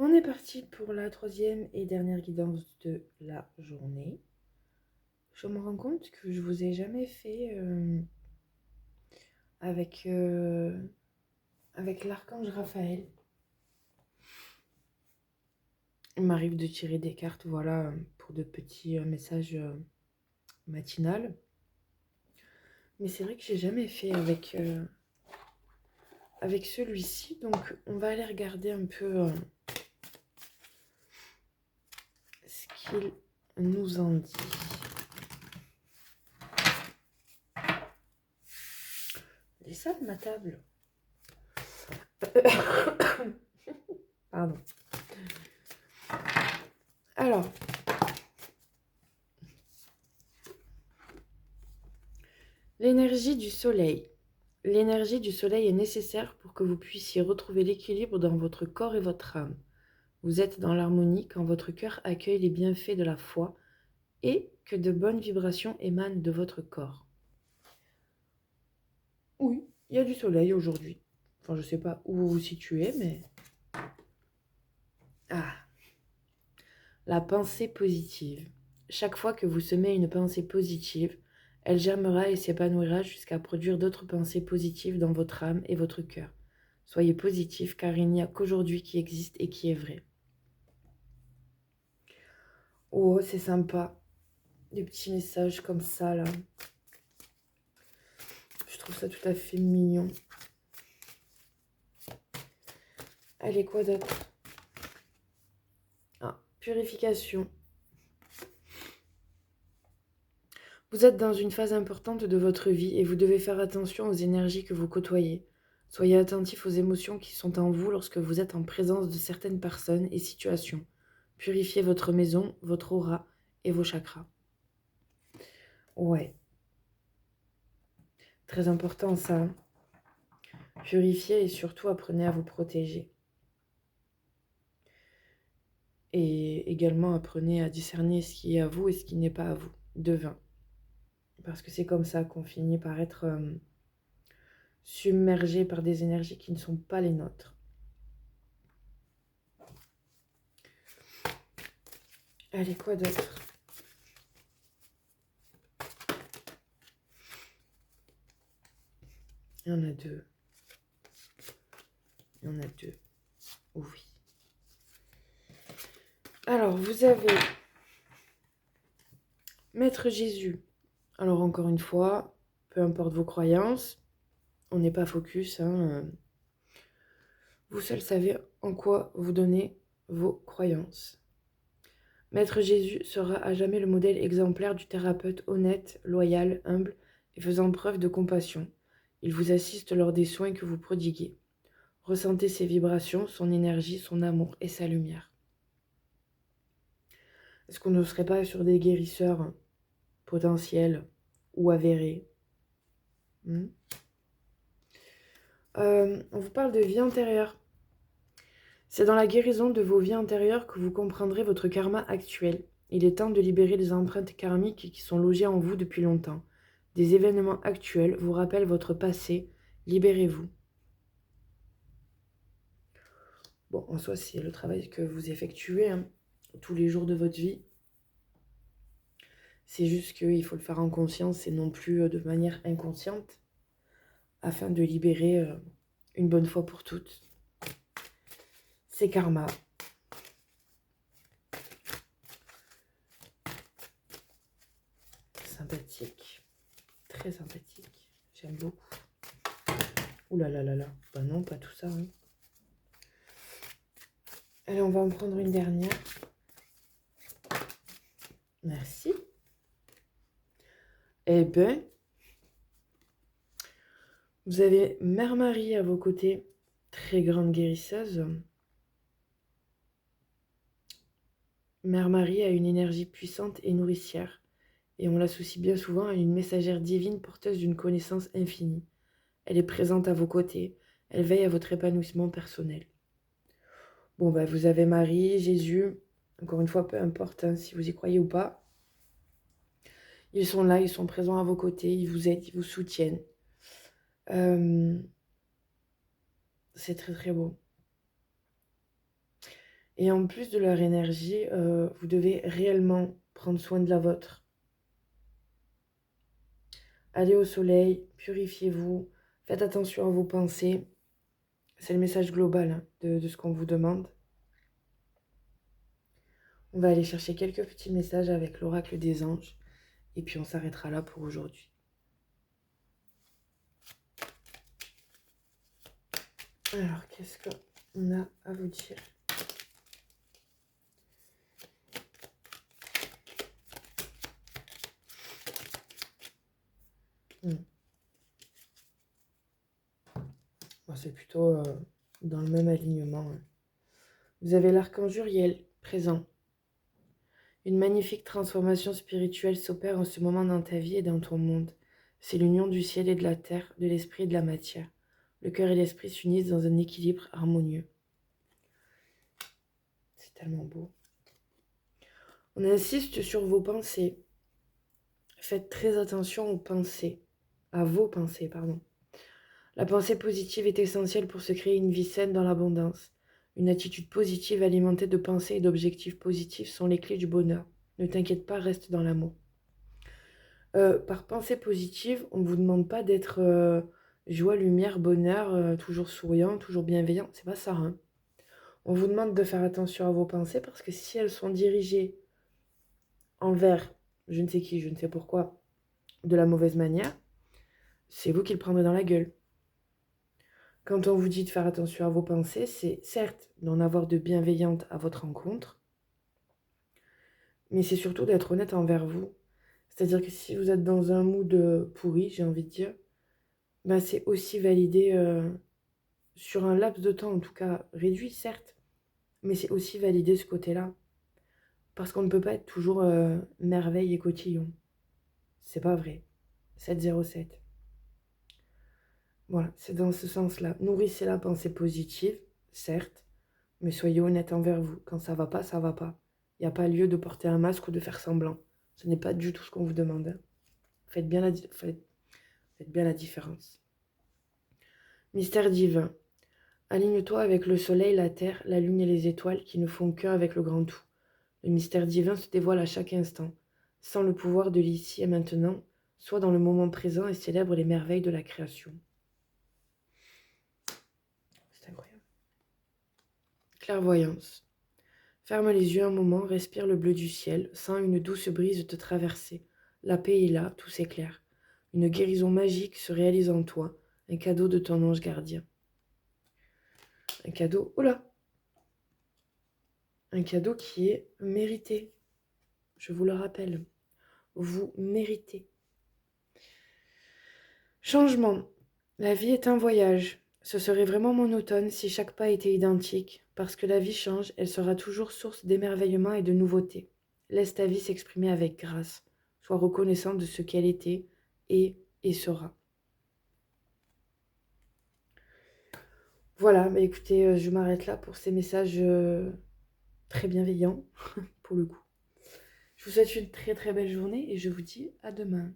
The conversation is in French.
On est parti pour la troisième et dernière guidance de la journée. Je me rends compte que je vous ai jamais fait avec, avec l'archange Raphaël. Il m'arrive de tirer des cartes, voilà, pour de petits messages matinales. Mais c'est vrai que j'ai jamais fait avec celui-ci. Donc on va aller regarder un peu ce qu'il nous en dit. Les ça de ma table. Pardon. Alors, l'énergie du soleil. L'énergie du soleil est nécessaire pour que vous puissiez retrouver l'équilibre dans votre corps et votre âme. Vous êtes dans l'harmonie quand votre cœur accueille les bienfaits de la foi et que de bonnes vibrations émanent de votre corps. Oui, il y a du soleil aujourd'hui. Enfin, je ne sais pas où vous vous situez, mais... Ah, la pensée positive. Chaque fois que vous semez une pensée positive, elle germera et s'épanouira jusqu'à produire d'autres pensées positives dans votre âme et votre cœur. Soyez positif car il n'y a qu'aujourd'hui qui existe et qui est vrai. Oh, c'est sympa. Des petits messages comme ça, là. Je trouve ça tout à fait mignon. Allez, quoi d'autre? Ah, purification. Vous êtes dans une phase importante de votre vie et vous devez faire attention aux énergies que vous côtoyez. Soyez attentif aux émotions qui sont en vous lorsque vous êtes en présence de certaines personnes et situations. Purifiez votre maison, votre aura et vos chakras. Ouais. Très important ça. Purifiez et surtout apprenez à vous protéger. Et également apprenez à discerner ce qui est à vous et ce qui n'est pas à vous. Devin. Parce que c'est comme ça qu'on finit par être submergé par des énergies qui ne sont pas les nôtres. Allez, quoi d'autre? Il y en a deux. Il y en a deux. Oui. Alors, vous avez Maître Jésus. Alors, encore une fois, peu importe vos croyances, on n'est pas focus. Vous seul savez en quoi vous donnez vos croyances. Maître Jésus sera à jamais le modèle exemplaire du thérapeute honnête, loyal, humble et faisant preuve de compassion. Il vous assiste lors des soins que vous prodiguez. Ressentez ses vibrations, son énergie, son amour et sa lumière. Est-ce qu'on ne serait pas sur des guérisseurs potentiels ou avérés? On vous parle de vie antérieure. C'est dans la guérison de vos vies antérieures que vous comprendrez votre karma actuel. Il est temps de libérer les empreintes karmiques qui sont logées en vous depuis longtemps. Des événements actuels vous rappellent votre passé. Libérez-vous. Bon, en soi, c'est le travail que vous effectuez tous les jours de votre vie. C'est juste qu'il faut le faire en conscience et non plus de manière inconsciente, afin de libérer une bonne fois pour toutes ces karmas. Sympathique, très sympathique, j'aime beaucoup. Ouh là là là là, bah non, pas tout ça. Allez, on va en prendre une dernière. Merci. Eh ben, vous avez Mère Marie à vos côtés, très grande guérisseuse. Mère Marie a une énergie puissante et nourricière, et on l'associe bien souvent à une messagère divine porteuse d'une connaissance infinie. Elle est présente à vos côtés, elle veille à votre épanouissement personnel. Bon, bah, vous avez Marie, Jésus, encore une fois, peu importe si vous y croyez ou pas. Ils sont là, ils sont présents à vos côtés, ils vous aident, ils vous soutiennent. C'est très très beau. Et en plus de leur énergie, vous devez réellement prendre soin de la vôtre. Allez au soleil, purifiez-vous, faites attention à vos pensées. C'est le message global hein, de ce qu'on vous demande. On va aller chercher quelques petits messages avec l'oracle des anges. Et puis on s'arrêtera là pour aujourd'hui. Alors, qu'est-ce qu'on a à vous dire? Bon, c'est plutôt dans le même alignement. Hein. Vous avez l'archange Uriel présent. Une magnifique transformation spirituelle s'opère en ce moment dans ta vie et dans ton monde. C'est l'union du ciel et de la terre, de l'esprit et de la matière. Le cœur et l'esprit s'unissent dans un équilibre harmonieux. C'est tellement beau. On insiste sur vos pensées. Faites très attention aux pensées. À vos pensées, pardon. La pensée positive est essentielle pour se créer une vie saine dans l'abondance. Une attitude positive alimentée de pensées et d'objectifs positifs sont les clés du bonheur. Ne t'inquiète pas, reste dans l'amour. Par pensée positive, on ne vous demande pas d'être joie, lumière, bonheur, toujours souriant, toujours bienveillant. C'est pas ça. Hein. On vous demande de faire attention à vos pensées parce que si elles sont dirigées envers je ne sais qui, je ne sais pourquoi, de la mauvaise manière, c'est vous qui le prendrez dans la gueule. Quand on vous dit de faire attention à vos pensées, c'est certes d'en avoir de bienveillantes à votre rencontre, mais c'est surtout d'être honnête envers vous. C'est-à-dire que si vous êtes dans un mood pourri, j'ai envie de dire, ben c'est aussi validé sur un laps de temps, en tout cas réduit, certes, mais c'est aussi validé ce côté-là. Parce qu'on ne peut pas être toujours merveille et cotillon. C'est pas vrai. 707. Voilà, c'est dans ce sens-là. Nourrissez la pensée positive, certes, mais soyez honnête envers vous. Quand ça va pas, ça va pas. Il n'y a pas lieu de porter un masque ou de faire semblant. Ce n'est pas du tout ce qu'on vous demande. Hein. Faites bien la différence. Mystère divin. Aligne-toi avec le soleil, la terre, la lune et les étoiles qui ne font qu'un avec le grand tout. Le mystère divin se dévoile à chaque instant. Sans le pouvoir de l'ici et maintenant, sois dans le moment présent et célèbre les merveilles de la création. C'est incroyable. Clairvoyance. Ferme les yeux un moment, respire le bleu du ciel, sens une douce brise te traverser. La paix est là, tout s'éclaire. Une guérison magique se réalise en toi, un cadeau de ton ange gardien. Un cadeau, un cadeau qui est mérité. Je vous le rappelle, vous méritez. Changement. La vie est un voyage. Ce serait vraiment monotone si chaque pas était identique. Parce que la vie change, elle sera toujours source d'émerveillement et de nouveautés. Laisse ta vie s'exprimer avec grâce. Sois reconnaissant de ce qu'elle était et sera. Voilà, bah écoutez, je m'arrête là pour ces messages très bienveillants, pour le coup. Je vous souhaite une très très belle journée et je vous dis à demain.